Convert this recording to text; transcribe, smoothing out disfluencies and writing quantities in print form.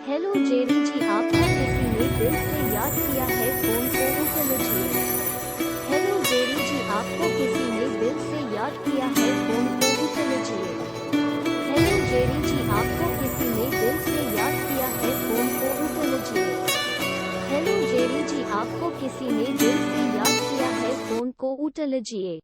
Hello Jerry जी, आपको किसी ने दिल से याद किया है, फोन को उठा लीजिए। हेलो जेरी जी, आपको किसी ने दिल से याद किया है, फोन को उठा लीजिए। हेलो जेरी जी, आपको किसी ने दिल से याद किया है, फोन को उठा लीजिए। हेलो जेरी जी, आपको किसी ने दिल से याद किया है, फोन को उठा लीजिए।